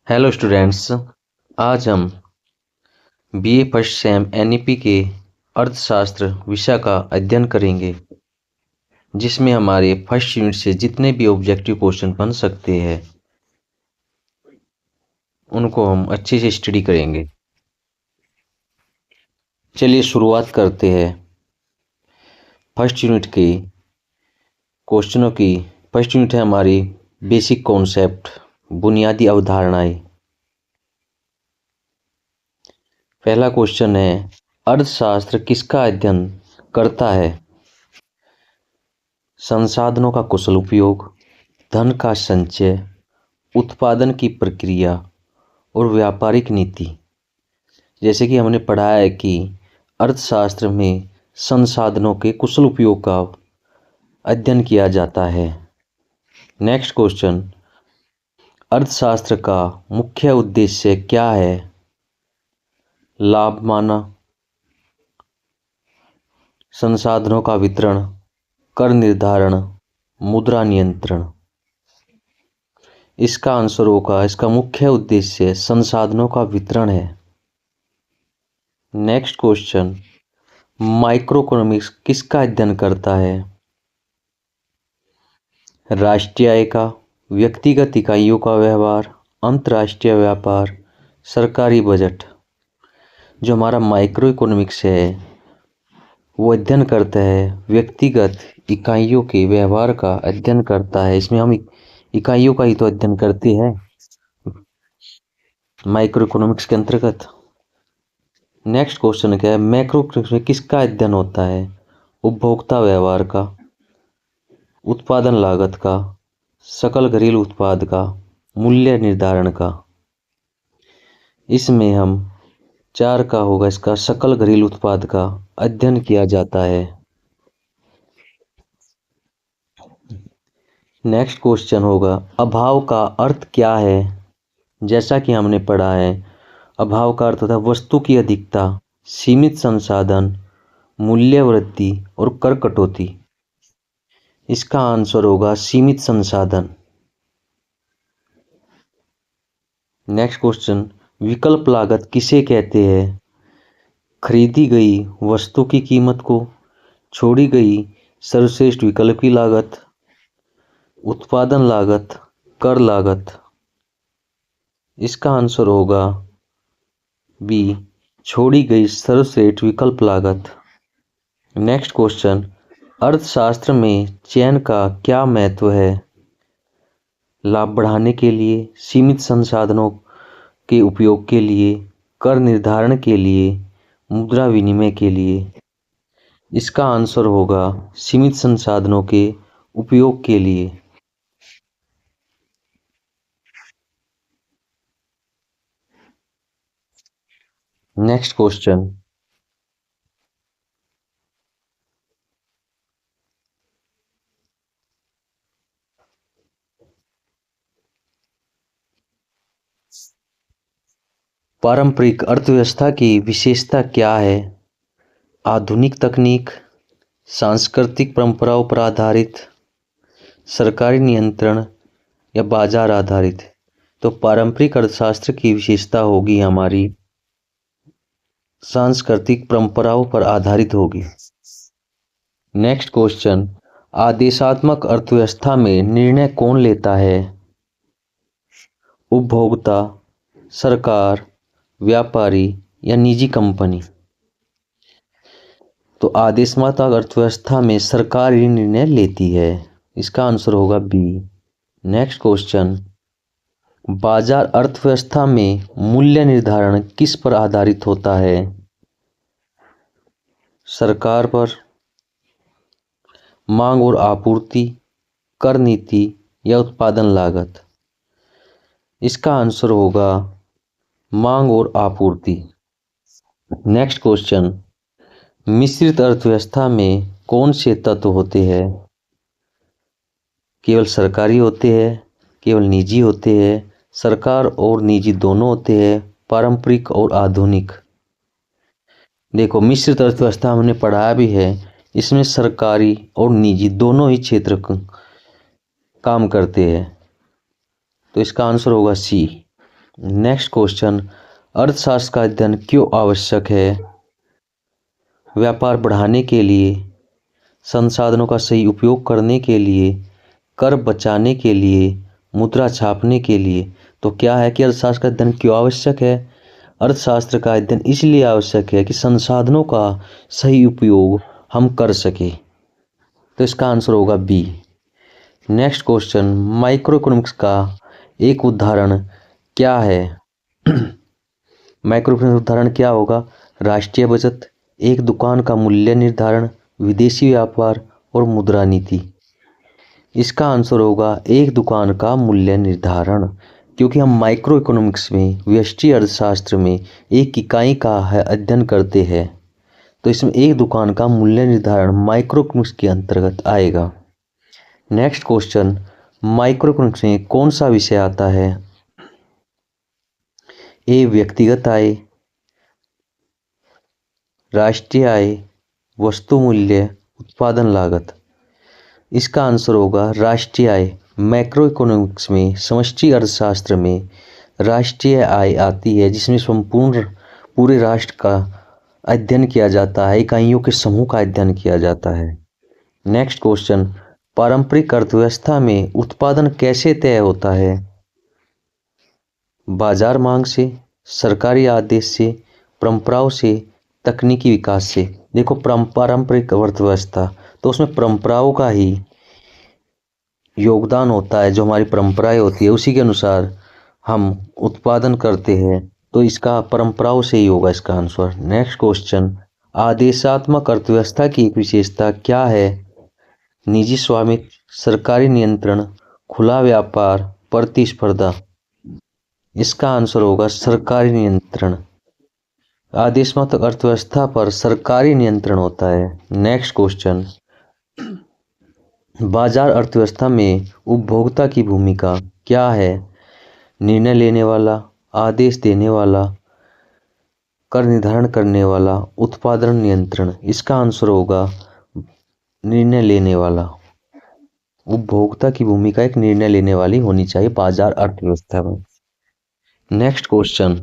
Hello students. आज हम BA first sem NEP के अर्थशास्त्र विषय का अध्ययन करेंगे, जिसमें हमारे फर्स्ट यूनिट से जितने भी ऑब्जेक्टिव क्वेश्चन बन सकते हैं उनको हम अच्छे से स्टडी करेंगे। चलिए शुरुआत करते हैं फर्स्ट यूनिट के क्वेश्चनों की। फर्स्ट यूनिट है हमारी बेसिक कॉन्सेप्ट, बुनियादी अवधारणाएं। पहला क्वेश्चन है, अर्थशास्त्र किसका अध्ययन करता है? संसाधनों का कुशल उपयोग, धन का संचय, उत्पादन की प्रक्रिया और व्यापारिक नीति। जैसे कि हमने पढ़ा है कि अर्थशास्त्र में संसाधनों के कुशल उपयोग का अध्ययन किया जाता है। नेक्स्ट क्वेश्चन, अर्थशास्त्र का मुख्य उद्देश्य क्या है? लाभ माना, संसाधनों का वितरण, कर निर्धारण, मुद्रा नियंत्रण। इसका आंसर होगा, इसका मुख्य उद्देश्य संसाधनों का वितरण है। नेक्स्ट क्वेश्चन, माइक्रोइकोनॉमिक्स किसका अध्ययन करता है? राष्ट्रीय आय का, व्यक्तिगत इकाइयों का व्यवहार, अंतर्राष्ट्रीय व्यापार, सरकारी बजट। जो हमारा माइक्रो इकोनॉमिक्स है वो अध्ययन करता है व्यक्तिगत इकाइयों के व्यवहार का अध्ययन करता है। इसमें हम इकाइयों का ही तो अध्ययन करते हैं माइक्रो इकोनॉमिक्स के अंतर्गत। नेक्स्ट क्वेश्चन क्या है, मैक्रो इकोनॉमिक्स में किसका अध्ययन होता है? उपभोक्ता व्यवहार का, उत्पादन लागत का, सकल घरेलू उत्पाद का, मूल्य निर्धारण का। इसमें हम 4 का होगा, इसका सकल घरेलू उत्पाद का अध्ययन किया जाता है। नेक्स्ट क्वेश्चन होगा, अभाव का अर्थ क्या है? जैसा कि हमने पढ़ा है, अभाव का अर्थ होता है वस्तु की अधिकता, सीमित संसाधन, मूल्य वृद्धि और कर कटौती। इसका आंसर होगा सीमित संसाधन। नेक्स्ट क्वेश्चन, विकल्प लागत किसे कहते हैं? खरीदी गई वस्तु की कीमत को, छोड़ी गई सर्वश्रेष्ठ विकल्प की लागत, उत्पादन लागत, कर लागत। इसका आंसर होगा बी, छोड़ी गई सर्वश्रेष्ठ विकल्प लागत। नेक्स्ट क्वेश्चन, अर्थशास्त्र में चयन का क्या महत्व है? लाभ बढ़ाने के लिए, सीमित संसाधनों के उपयोग के लिए, कर निर्धारण के लिए, मुद्रा विनिमय के लिए। इसका आंसर होगा सीमित संसाधनों के उपयोग के लिए। नेक्स्ट क्वेश्चन, पारंपरिक अर्थव्यवस्था की विशेषता क्या है? आधुनिक तकनीक, सांस्कृतिक परंपराओं पर आधारित, सरकारी नियंत्रण या बाजार आधारित। तो पारंपरिक अर्थशास्त्र की विशेषता होगी हमारी सांस्कृतिक परंपराओं पर आधारित होगी। नेक्स्ट क्वेश्चन, आदेशात्मक अर्थव्यवस्था में निर्णय कौन लेता है? उपभोक्ता, सरकार, व्यापारी या निजी कंपनी। तो आदेशात्मक अर्थव्यवस्था में सरकार ही निर्णय लेती है। इसका आंसर होगा बी। नेक्स्ट क्वेश्चन, बाजार अर्थव्यवस्था में मूल्य निर्धारण किस पर आधारित होता है? सरकार पर, मांग और आपूर्ति, कर नीति या उत्पादन लागत। इसका आंसर होगा मांग और आपूर्ति। नेक्स्ट क्वेश्चन, मिश्रित अर्थव्यवस्था में कौन से तत्व होते हैं? केवल सरकारी होते हैं, केवल निजी होते हैं, सरकार और निजी दोनों होते हैं, पारंपरिक और आधुनिक। देखो, मिश्रित अर्थव्यवस्था हमने पढ़ाया भी है, इसमें सरकारी और निजी दोनों ही क्षेत्र काम करते हैं। तो इसका आंसर होगा सी। नेक्स्ट क्वेश्चन, अर्थशास्त्र का अध्ययन क्यों आवश्यक है? व्यापार बढ़ाने के लिए, संसाधनों का सही उपयोग करने के लिए, कर बचाने के लिए, मुद्रा छापने के लिए। तो क्या है कि अर्थशास्त्र का अध्ययन क्यों आवश्यक है? अर्थशास्त्र का अध्ययन इसलिए आवश्यक है कि संसाधनों का सही उपयोग हम कर सके। तो इसका आंसर होगा B. Next question, microeconomics का एक उदाहरण क्या है? माइक्रो इकोनॉमिक्स उदाहरण क्या होगा? राष्ट्रीय बचत, एक दुकान का मूल्य निर्धारण, विदेशी व्यापार और मुद्रा नीति। इसका आंसर होगा एक दुकान का मूल्य निर्धारण, क्योंकि हम माइक्रो इकोनॉमिक्स में, व्यष्टि अर्थशास्त्र में एक इकाई का अध्ययन करते हैं। तो इसमें एक दुकान का मूल्य निर्धारण माइक्रो इकोनॉमिक्स के अंतर्गत आएगा। नेक्स्ट क्वेश्चन, माइक्रो इकोनॉमिक्स में कौन सा विषय आता है? ए व्यक्तिगत आय, राष्ट्रीय आय, वस्तु मूल्य, उत्पादन लागत। इसका आंसर होगा राष्ट्रीय आय। मैक्रो इकोनॉमिक्स में, समष्टि अर्थशास्त्र में राष्ट्रीय आय आती है, जिसमें संपूर्ण पूरे राष्ट्र का अध्ययन किया जाता है, इकाइयों के समूह का अध्ययन किया जाता है। नेक्स्ट क्वेश्चन, पारंपरिक अर्थव्यवस्था में उत्पादन कैसे तय होता है? बाजार मांग से, सरकारी आदेश से, परंपराओं से, तकनीकी विकास से। देखो, पारंपरिक अर्थव्यवस्था, तो उसमें परंपराओं का ही योगदान होता है। जो हमारी परंपराएं होती है उसी के अनुसार हम उत्पादन करते हैं, तो इसका परंपराओं से ही होगा इसका आंसर। नेक्स्ट क्वेश्चन, आदेशात्मक अर्थव्यवस्था की एक विशेषता क्या है? निजी स्वामित्व, सरकारी नियंत्रण, खुला व्यापार, प्रतिस्पर्धा। इसका आंसर होगा सरकारी नियंत्रण। आदेशात्मक अर्थव्यवस्था पर सरकारी नियंत्रण होता है। नेक्स्ट क्वेश्चन, बाजार अर्थव्यवस्था में उपभोक्ता की भूमिका क्या है? निर्णय लेने वाला, आदेश देने वाला, कर निर्धारण करने वाला, उत्पादन नियंत्रण। इसका आंसर होगा निर्णय लेने वाला। उपभोक्ता की भूमिका एक निर्णय लेने वाली होनी चाहिए बाजार अर्थव्यवस्था में। नेक्स्ट क्वेश्चन,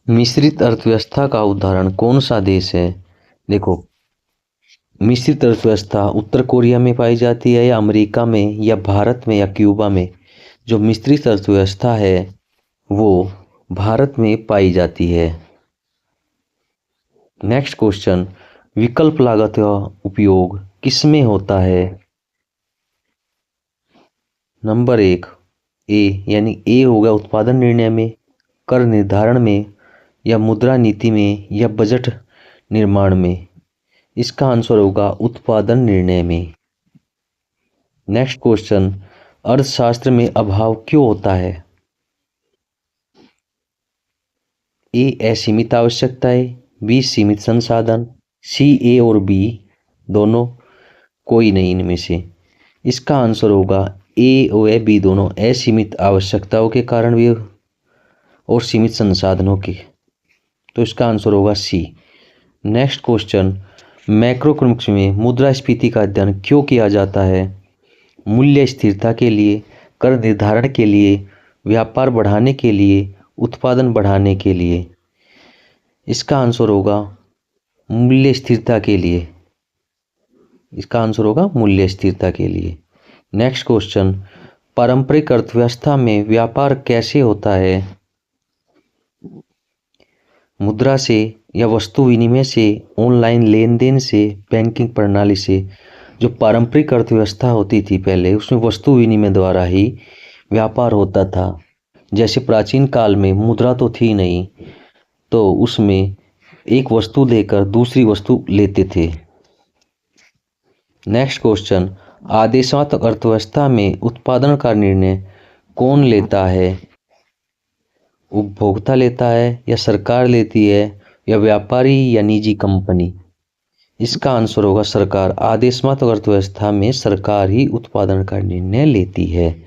मिश्रित अर्थव्यवस्था का उदाहरण कौन सा देश है? देखो, मिश्रित अर्थव्यवस्था उत्तर कोरिया में पाई जाती है, या अमेरिका में, या भारत में, या क्यूबा में। जो मिश्रित अर्थव्यवस्था है वो भारत में पाई जाती है। नेक्स्ट क्वेश्चन, विकल्प लागत का उपयोग किसमें होता है? नंबर 1 ए, यानी ए होगा उत्पादन निर्णय में, कर निर्धारण में, या मुद्रा नीति में, या बजट निर्माण में। इसका आंसर होगा उत्पादन निर्णय में। नेक्स्ट क्वेश्चन, अर्थशास्त्र में अभाव क्यों होता है? ए असीमित आवश्यकताएं, बी सीमित संसाधन, सी ए और बी दोनों, कोई नहीं इनमें से। इसका आंसर होगा ए और बी दोनों, असीमित आवश्यकताओं के कारण भी और सीमित संसाधनों के। तो इसका आंसर होगा सी। नेक्स्ट क्वेश्चन, मैक्रो इकोनॉमिक्स में मुद्रास्फीति का अध्ययन क्यों किया जाता है? मूल्य स्थिरता के लिए, कर निर्धारण के लिए, व्यापार बढ़ाने के लिए, उत्पादन बढ़ाने के लिए। इसका आंसर होगा मूल्य स्थिरता के लिए। इसका आंसर होगा मूल्य स्थिरता के लिए। नेक्स्ट क्वेश्चन, पारंपरिक अर्थव्यवस्था में व्यापार कैसे होता है? मुद्रा से, या वस्तु विनिमय से, ऑनलाइन लेन देन से, बैंकिंग प्रणाली से। जो पारंपरिक अर्थव्यवस्था होती थी पहले, उसमें वस्तु विनिमय द्वारा ही व्यापार होता था। जैसे प्राचीन काल में मुद्रा तो थी नहीं, तो उसमें एक वस्तु देकर दूसरी वस्तु लेते थे। नेक्स्ट क्वेश्चन, आदेशात्मक अर्थव्यवस्था में उत्पादन का निर्णय कौन लेता है? उपभोक्ता लेता है, या सरकार लेती है, या व्यापारी, या निजी कंपनी। इसका आंसर होगा सरकार। आदेशात्मक अर्थव्यवस्था में सरकार ही उत्पादन का निर्णय लेती है।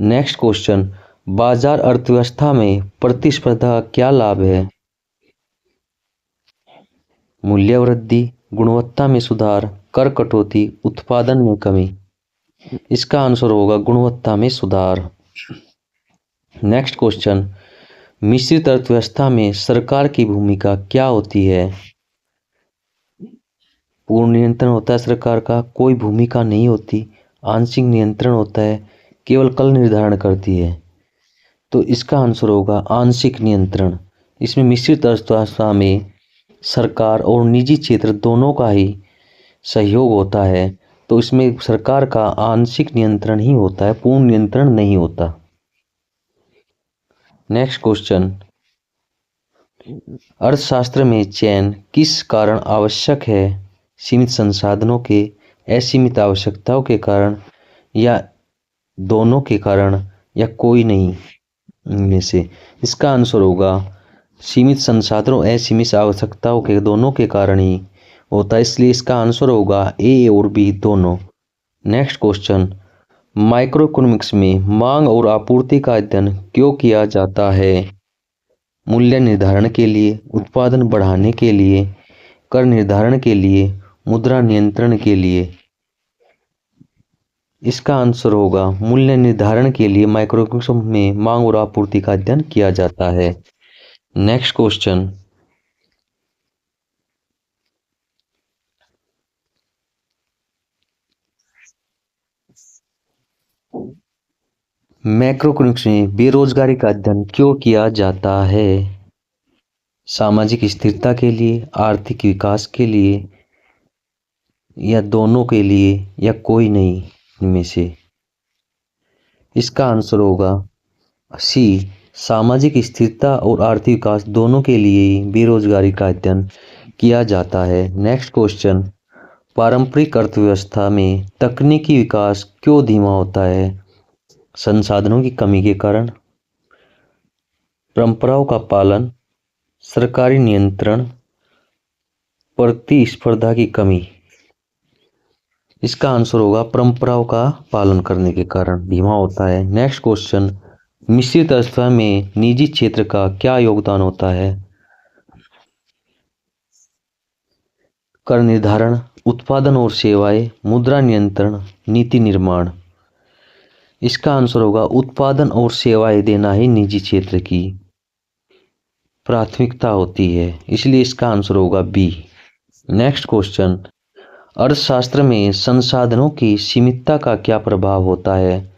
नेक्स्ट क्वेश्चन, बाजार अर्थव्यवस्था में प्रतिस्पर्धा का क्या लाभ है? मूल्य वृद्धि, गुणवत्ता में सुधार, कर कटौती, उत्पादन में कमी। इसका आंसर होगा गुणवत्ता में सुधार। नेक्स्ट क्वेश्चन, मिश्रित अर्थव्यवस्था में सरकार की भूमिका क्या होती है? पूर्ण नियंत्रण होता है सरकार का, कोई भूमिका नहीं होती, आंशिक नियंत्रण होता है, केवल कल निर्धारण करती है। तो इसका आंसर होगा आंशिक नियंत्रण। इसमें मिश्रित अर्थव्यवस्था में सरकार और निजी क्षेत्र दोनों का ही सहयोग होता है, तो इसमें सरकार का आंशिक नियंत्रण ही होता है, पूर्ण नियंत्रण नहीं होता। नेक्स्ट क्वेश्चन, अर्थशास्त्र में चयन किस कारण आवश्यक है? सीमित संसाधनों के, असीमित आवश्यकताओं के कारण, या दोनों के कारण, या कोई नहीं इनमें से? इसका आंसर होगा सीमित संसाधनों असीमित आवश्यकताओं के दोनों के कारण ही होता है, इसलिए इसका आंसर होगा ए और बी दोनों। नेक्स्ट क्वेश्चन, माइक्रो इकोनॉमिक्स में मांग और आपूर्ति का अध्ययन क्यों किया जाता है? मूल्य निर्धारण के लिए, उत्पादन बढ़ाने के लिए, कर निर्धारण के लिए, मुद्रा नियंत्रण के लिए? इसका आंसर होगा मूल्य निर्धारण के लिए माइक्रोइकोनॉमिक्स में मांग और आपूर्ति का अध्ययन किया जाता है। नेक्स्ट क्वेश्चन, मैक्रोइकोनॉमिक्स में बेरोजगारी का अध्ययन क्यों किया जाता है? सामाजिक स्थिरता के लिए, आर्थिक विकास के लिए, या दोनों के लिए, या कोई नहीं इनमें से? इसका आंसर होगा सी, सामाजिक स्थिरता और आर्थिक विकास दोनों के लिए ही बेरोजगारी का अध्ययन किया जाता है। नेक्स्ट क्वेश्चन, पारंपरिक अर्थव्यवस्था में तकनीकी विकास क्यों धीमा होता है? संसाधनों की कमी के कारण, परंपराओं का पालन, सरकारी नियंत्रण, प्रतिस्पर्धा की कमी? इसका आंसर होगा परंपराओं का पालन करने के कारण धीमा होता है। नेक्स्ट क्वेश्चन, मिश्रित अर्थव्यवस्था में निजी क्षेत्र का क्या योगदान होता है? कर निर्धारण, उत्पादन और सेवाएं, मुद्रा नियंत्रण, नीति निर्माण? इसका आंसर होगा उत्पादन और सेवाएं देना ही निजी क्षेत्र की प्राथमिकता होती है, इसलिए इसका आंसर होगा बी। नेक्स्ट क्वेश्चन, अर्थशास्त्र में संसाधनों की सीमितता का क्या प्रभाव होता है?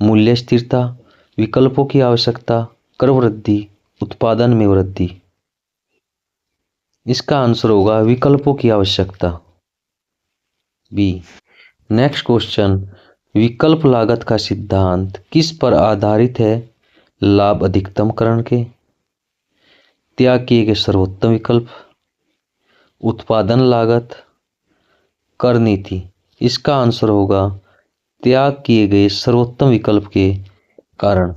मूल्य स्थिरता, विकल्पों की आवश्यकता, कर वृद्धि, उत्पादन में वृद्धि? इसका आंसर होगा विकल्पों की आवश्यकता, बी। नेक्स्ट क्वेश्चन, विकल्प लागत का सिद्धांत किस पर आधारित है? लाभ अधिकतमकरण के, त्याग किए गए सर्वोत्तम विकल्प, उत्पादन लागत, कर नीति? इसका आंसर होगा त्याग किए गए सर्वोत्तम विकल्प के कारण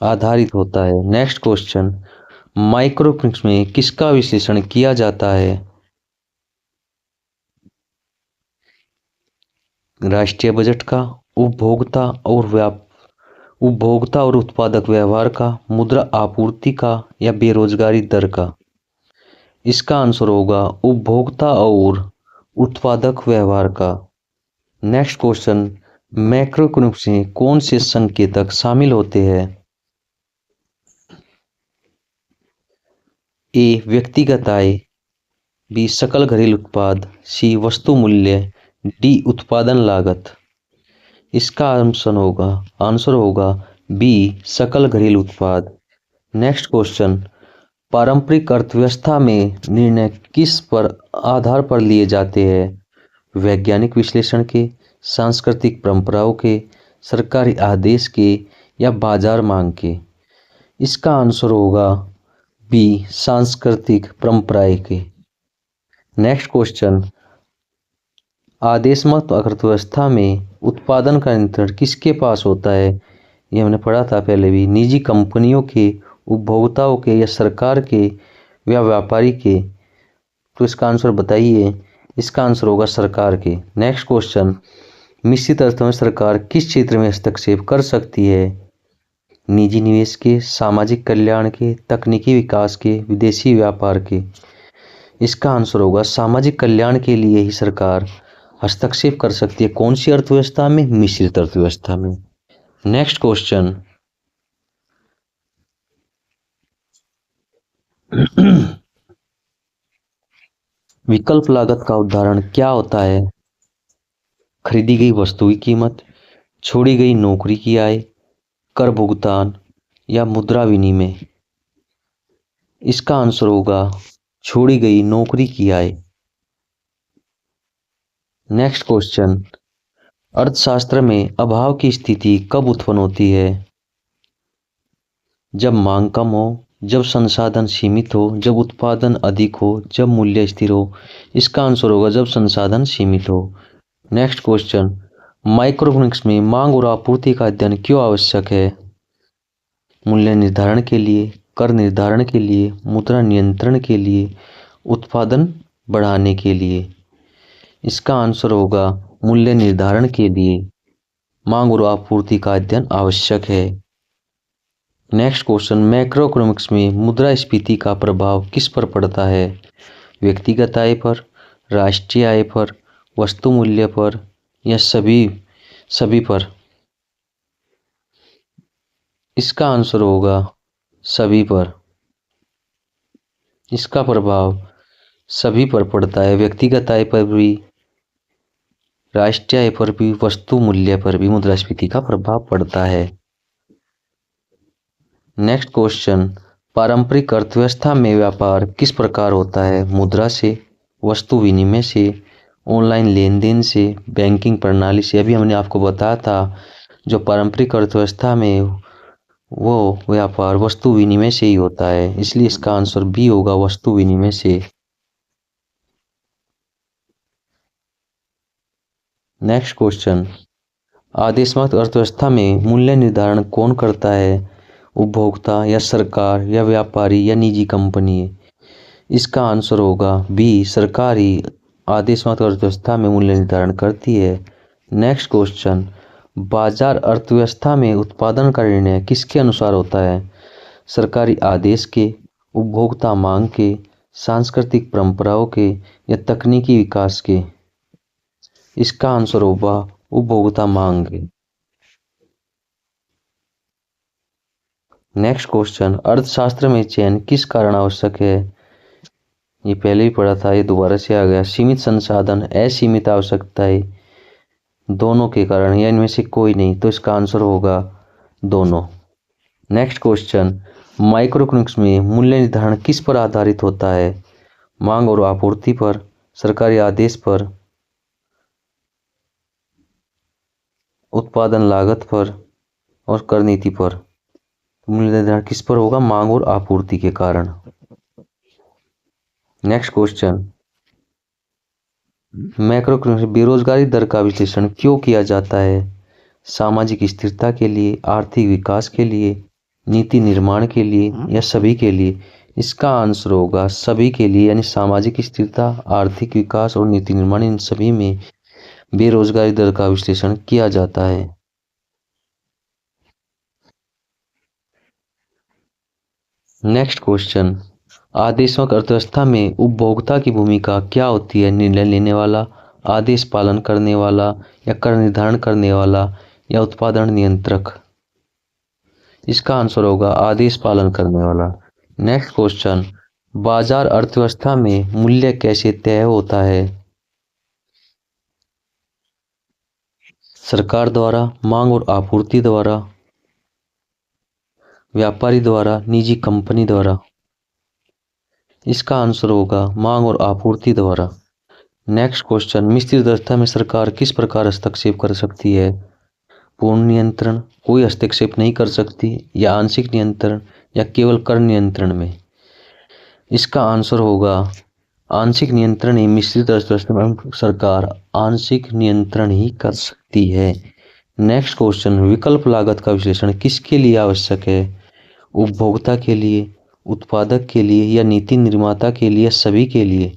आधारित होता है। नेक्स्ट क्वेश्चन, माइक्रोइकोनॉमिक्स में किसका विश्लेषण किया जाता है? राष्ट्रीय बजट का, उपभोक्ता और उत्पादक व्यवहार का, मुद्रा आपूर्ति का, या बेरोजगारी दर का? इसका आंसर होगा उपभोक्ता और उत्पादक व्यवहार का। नेक्स्ट क्वेश्चन, मैक्रोइकोनॉमिक्स में कौन से संकेतक शामिल होते हैं? ए, व्यक्तिगत आय, बी, सकल घरेलू उत्पाद, सी, वस्तु मूल्य, डी, उत्पादन लागत? इसका आंसर होगा बी, सकल घरेलू उत्पाद। नेक्स्ट क्वेश्चन, पारंपरिक अर्थव्यवस्था में निर्णय किस पर आधार पर लिए जाते हैं? वैज्ञानिक विश्लेषण के, सांस्कृतिक परंपराओं के, सरकारी आदेश के, या बाजार मांग के? इसका आंसर होगा बी, सांस्कृतिक परंपराएं के। नेक्स्ट क्वेश्चन, आदेशमत अर्थव्यवस्था में उत्पादन का नियंत्रण किसके पास होता है? ये हमने पढ़ा था पहले भी, निजी कंपनियों के, उपभोक्ताओं के, या सरकार के, या व्यापारी के? तो इसका आंसर बताइए। इसका आंसर होगा सरकार के। नेक्स्ट क्वेश्चन, मिश्रित अर्थव्यवस्था में सरकार किस क्षेत्र में हस्तक्षेप कर सकती है? निजी निवेश के, सामाजिक कल्याण के, तकनीकी विकास के, विदेशी व्यापार के? इसका आंसर होगा सामाजिक कल्याण के लिए ही सरकार हस्तक्षेप कर सकती है। कौन सी अर्थव्यवस्था में? मिश्रित अर्थव्यवस्था में। नेक्स्ट क्वेश्चन, विकल्प लागत का उदाहरण क्या होता है? खरीदी गई वस्तु की कीमत, छोड़ी गई नौकरी की आय, कर भुगतान या मुद्रा विनिमय। इसका आंसर होगा छोड़ी गई नौकरी की आय। नेक्स्ट क्वेश्चन, अर्थशास्त्र में अभाव की स्थिति कब उत्पन्न होती है? जब मांग कम हो, जब संसाधन सीमित हो, जब उत्पादन अधिक हो, जब मूल्य स्थिर हो। इसका आंसर होगा जब संसाधन सीमित हो। नेक्स्ट क्वेश्चन, माइक्रोइकोनॉमिक्स में मांग और आपूर्ति का अध्ययन क्यों आवश्यक है? मूल्य निर्धारण के लिए, कर निर्धारण के लिए, मुद्रा नियंत्रण के लिए, उत्पादन बढ़ाने के लिए। इसका आंसर होगा मूल्य निर्धारण के लिए मांग और आपूर्ति का अध्ययन आवश्यक है। नेक्स्ट क्वेश्चन, मैक्रोइकोनॉमिक्स में मुद्रास्फीति का प्रभाव किस पर पड़ता है? व्यक्तिगत आय पर, राष्ट्रीय आय पर, वस्तु मूल्य पर या सभी पर। इसका आंसर होगा सभी पर। इसका प्रभाव सभी पर पड़ता है, व्यक्तिगत आय पर भी, राष्ट्रीय आय पर भी, वस्तु मूल्य पर भी मुद्रास्फीति का प्रभाव पड़ता है। नेक्स्ट क्वेश्चन, पारंपरिक अर्थव्यवस्था में व्यापार किस प्रकार होता है? मुद्रा से, वस्तु विनिमय से, ऑनलाइन लेन देन से, बैंकिंग प्रणाली से। अभी हमने आपको बताया था जो पारंपरिक अर्थव्यवस्था में वो व्यापार वस्तु विनिमय से ही होता है, इसलिए इसका आंसर बी होगा, वस्तु विनिमय से। नेक्स्ट क्वेश्चन, आदेशात्मक अर्थव्यवस्था में मूल्य निर्धारण कौन करता है? उपभोक्ता या सरकार या व्यापारी या निजी कंपनी? इसका आंसर होगा बी, सरकार ही आदेशात्मक अर्थव्यवस्था में मूल्य निर्धारण करती है। नेक्स्ट क्वेश्चन, बाजार अर्थव्यवस्था में उत्पादन का निर्णय किसके अनुसार होता है? सरकारी आदेश के, उपभोक्ता मांग के, सांस्कृतिक परंपराओं के या तकनीकी विकास के? इसका आंसर होगा उपभोक्ता मांग के। नेक्स्ट क्वेश्चन, अर्थशास्त्र में चयन किस कारण आवश्यक है? ये पहले ही पढ़ा था, ये दोबारा से आ गया। सीमित संसाधन, असीमित आवश्यकताएं, दोनों के कारण या इनमें से कोई नहीं, तो इसका आंसर होगा दोनों। नेक्स्ट क्वेश्चन, माइक्रोइकोनॉमिक्स में मूल्य निर्धारण किस पर आधारित होता है? मांग और आपूर्ति पर, सरकारी आदेश पर, उत्पादन लागत पर और कर नीति पर। मूल्य निर्धारण किस पर होगा? मांग और आपूर्ति के कारण। नेक्स्ट क्वेश्चन, मैक्रोइकोनॉमिक्स में बेरोजगारी दर का विश्लेषण क्यों किया जाता है? सामाजिक स्थिरता के लिए, आर्थिक विकास के लिए, नीति निर्माण के लिए या सभी के लिए? इसका आंसर होगा सभी के लिए, यानी सामाजिक स्थिरता, आर्थिक विकास और नीति निर्माण, इन सभी में बेरोजगारी दर का विश्लेषण किया जाता है। नेक्स्ट क्वेश्चन, आदेशात्मक अर्थव्यवस्था में उपभोक्ता की भूमिका क्या होती है? निर्णय लेने वाला, आदेश पालन करने वाला या कर निर्धारण करने वाला या उत्पादन नियंत्रक? इसका आंसर होगा आदेश पालन करने वाला। नेक्स्ट क्वेश्चन, बाजार अर्थव्यवस्था में मूल्य कैसे तय होता है? सरकार द्वारा, मांग और आपूर्ति द्वारा, व्यापारी द्वारा, निजी कंपनी द्वारा? इसका आंसर होगा मांग और आपूर्ति द्वारा। नेक्स्ट क्वेश्चन, मिश्रित अर्थव्यवस्था में सरकार किस प्रकार हस्तक्षेप कर सकती है? पूर्ण नियंत्रण, कोई हस्तक्षेप नहीं कर सकती, या आंशिक नियंत्रण या केवल कर नियंत्रण में? इसका आंसर होगा आंशिक नियंत्रण ही। मिश्रित अर्थव्यवस्था में सरकार आंशिक नियंत्रण ही कर सकती है। नेक्स्ट क्वेश्चन, विकल्प लागत का विश्लेषण किसके लिए आवश्यक है? उपभोक्ता के लिए, उत्पादक के लिए या नीति निर्माता के लिए, सभी के लिए?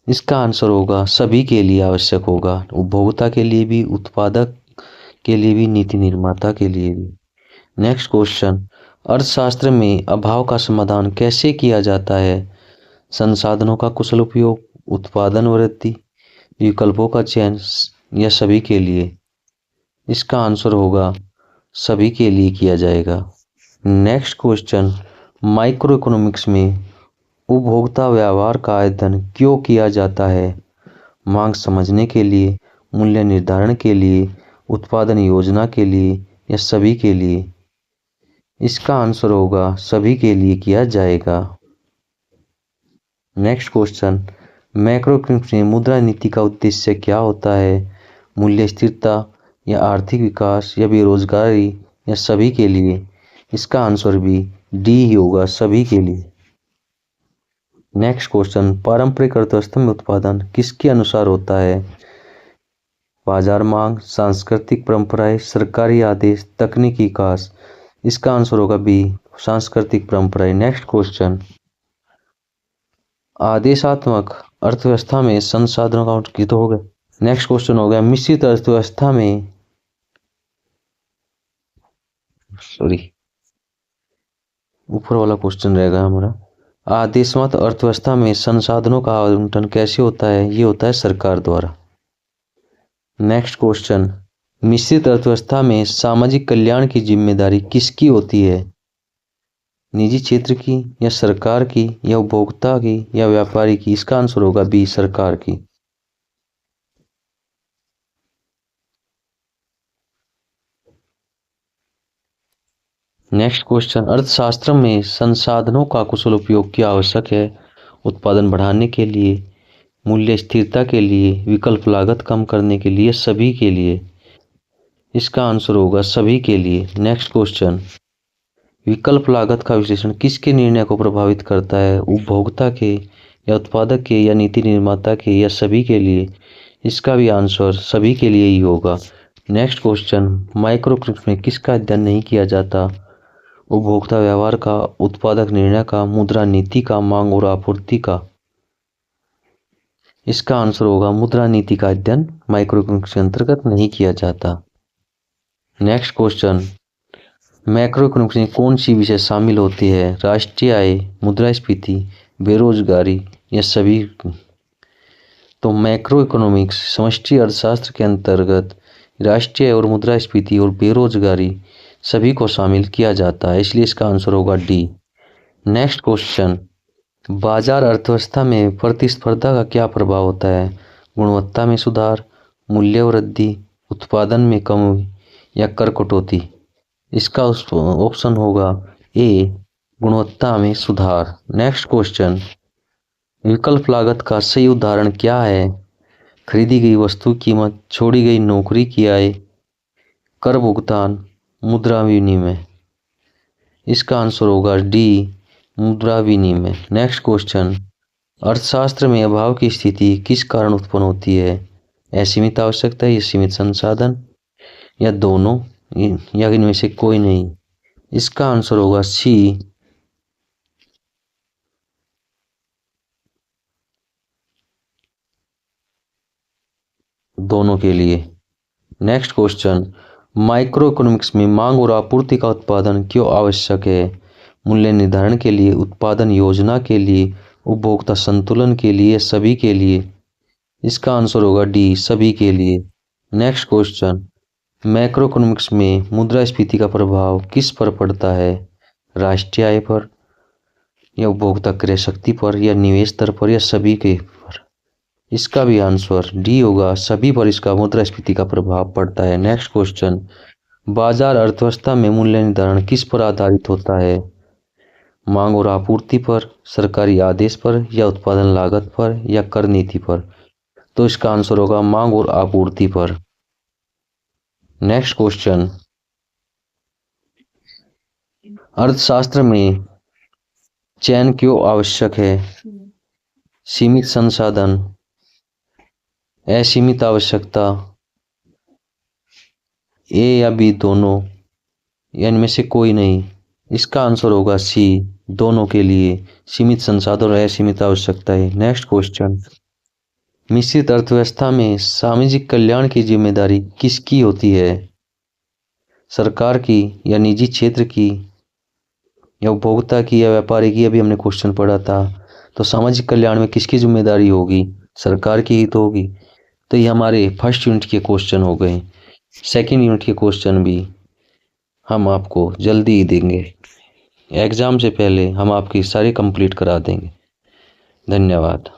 इसका आंसर होगा सभी के लिए आवश्यक होगा, उपभोक्ता के लिए भी, उत्पादक के लिए भी, नीति निर्माता के लिए भी। नेक्स्ट क्वेश्चन, अर्थशास्त्र में अभाव का समाधान कैसे किया जाता है? संसाधनों का कुशल उपयोग, उत्पादन वृद्धि, विकल्पों का चयन या सभी के लिए? इसका आंसर होगा सभी के लिए किया जाएगा। नेक्स्ट क्वेश्चन, माइक्रो इकोनॉमिक्स में उपभोक्ता व्यवहार का अध्ययन क्यों किया जाता है? मांग समझने के लिए, मूल्य निर्धारण के लिए, उत्पादन योजना के लिए या सभी के लिए? इसका आंसर होगा सभी के लिए किया जाएगा। नेक्स्ट क्वेश्चन, मैक्रोइकोनॉमिक्स में मुद्रा नीति का उद्देश्य क्या होता है? मूल्य स्थिरता या आर्थिक विकास या बेरोजगारी या सभी के लिए? इसका आंसर भी डी ही होगा, सभी के लिए। नेक्स्ट क्वेश्चन, पारंपरिक अर्थव्यवस्था में उत्पादन किसके अनुसार होता है? बाजार मांग, सांस्कृतिक परंपराएं, सरकारी आदेश, तकनीकी विकास? इसका आंसर होगा बी, सांस्कृतिक परंपराएं। नेक्स्ट क्वेश्चन, आदेशात्मक अर्थव्यवस्था में संसाधनों का कित हो गया। नेक्स्ट क्वेश्चन हो गया, मिश्रित अर्थव्यवस्था में ऊपर वाला क्वेश्चन रहेगा हमारा। आदेशात्मक अर्थव्यवस्था में संसाधनों का आवंटन कैसे होता है? ये होता है सरकार द्वारा। नेक्स्ट क्वेश्चन, मिश्रित अर्थव्यवस्था में सामाजिक कल्याण की जिम्मेदारी किसकी होती है? निजी क्षेत्र की या सरकार की या उपभोक्ता की या व्यापारी की? इसका आंसर होगा बी, सरकार की। नेक्स्ट क्वेश्चन, अर्थशास्त्र में संसाधनों का कुशल उपयोग क्यों आवश्यक है? उत्पादन बढ़ाने के लिए, मूल्य स्थिरता के लिए, विकल्प लागत कम करने के लिए, सभी के लिए? इसका आंसर होगा सभी के लिए। नेक्स्ट क्वेश्चन, विकल्प लागत का विश्लेषण किसके निर्णय को प्रभावित करता है? उपभोक्ता के या उत्पादक के या नीति निर्माता के या सभी के लिए? इसका भी आंसर सभी के लिए ही होगा। नेक्स्ट क्वेश्चन, माइक्रोइकोनॉमिक्स में किसका अध्ययन नहीं किया जाता? उपभोक्ता व्यवहार का, उत्पादक निर्णय का, मुद्रा नीति का, मांग और आपूर्ति का? इसका आंसर होगा मुद्रा नीति का अध्ययन माइक्रोइकोनॉमिक्स के अंतर्गत नहीं किया जाता। नेक्स्ट क्वेश्चन, मैक्रोइकोनॉमिक्स में कौन सी विषय शामिल होती है? राष्ट्रीय आय, मुद्रास्फीति, बेरोजगारी या सभी? तो मैक्रो इकोनॉमिक्स समष्टि अर्थशास्त्र के अंतर्गत राष्ट्रीय और मुद्रास्फीति और बेरोजगारी सभी को शामिल किया जाता है, इसलिए इसका आंसर होगा डी। नेक्स्ट क्वेश्चन, बाजार अर्थव्यवस्था में प्रतिस्पर्धा का क्या प्रभाव होता है? गुणवत्ता में सुधार, मूल्य वृद्धि, उत्पादन में कमी या कर कटौती? इसका ऑप्शन होगा ए, गुणवत्ता में सुधार। नेक्स्ट क्वेश्चन, विकल्प लागत का सही उदाहरण क्या है? खरीदी गई वस्तु कीमत, छोड़ी गई नौकरी की आय, कर भुगतान, मुद्रा विनिमय? इसका आंसर होगा डी, मुद्रा विनिमय। नेक्स्ट क्वेश्चन, अर्थशास्त्र में अभाव की स्थिति किस कारण उत्पन्न होती है? असीमित आवश्यकता या सीमित संसाधन या दोनों या इनमें से कोई नहीं? इसका आंसर होगा सी, दोनों के लिए। नेक्स्ट क्वेश्चन, माइक्रो इकोनॉमिक्स में मांग और आपूर्ति का उत्पादन क्यों आवश्यक है? मूल्य निर्धारण के लिए, उत्पादन योजना के लिए, उपभोक्ता संतुलन के लिए, सभी के लिए? इसका आंसर होगा डी, सभी के लिए। नेक्स्ट क्वेश्चन, मैक्रो इकोनॉमिक्स में मुद्रास्फीति का प्रभाव किस पर पड़ता है? राष्ट्रीय आय पर या उपभोक्ता क्रय शक्ति पर या निवेश दर पर या सभी के पर? इसका भी आंसर डी होगा, सभी पर इसका मुद्रास्फीति का प्रभाव पड़ता है। नेक्स्ट क्वेश्चन, बाजार अर्थव्यवस्था में मूल्य निर्धारण किस पर आधारित होता है? मांग और आपूर्ति पर, सरकारी आदेश पर या उत्पादन लागत पर या कर नीति पर? तो इसका आंसर होगा मांग और आपूर्ति पर। नेक्स्ट क्वेश्चन, अर्थशास्त्र में चयन क्यों आवश्यक है? सीमित संसाधन, असीमित आवश्यकता, ए या बी दोनों या इनमें से कोई नहीं? इसका आंसर होगा सी, दोनों के लिए, सीमित संसाधन और असीमित आवश्यकता है। नेक्स्ट क्वेश्चन, मिश्रित अर्थव्यवस्था में सामाजिक कल्याण की जिम्मेदारी किसकी होती है? सरकार की या निजी क्षेत्र की या उपभोक्ता की या व्यापारी की? अभी हमने क्वेश्चन पढ़ा था। तो सामाजिक कल्याण में किसकी जिम्मेदारी होगी? सरकार की ही तो होगी। तो ये हमारे फर्स्ट यूनिट के क्वेश्चन हो गए। सेकंड यूनिट के क्वेश्चन भी हम आपको जल्दी ही देंगे। एग्ज़ाम से पहले हम आपकी सारी कंप्लीट करा देंगे। धन्यवाद।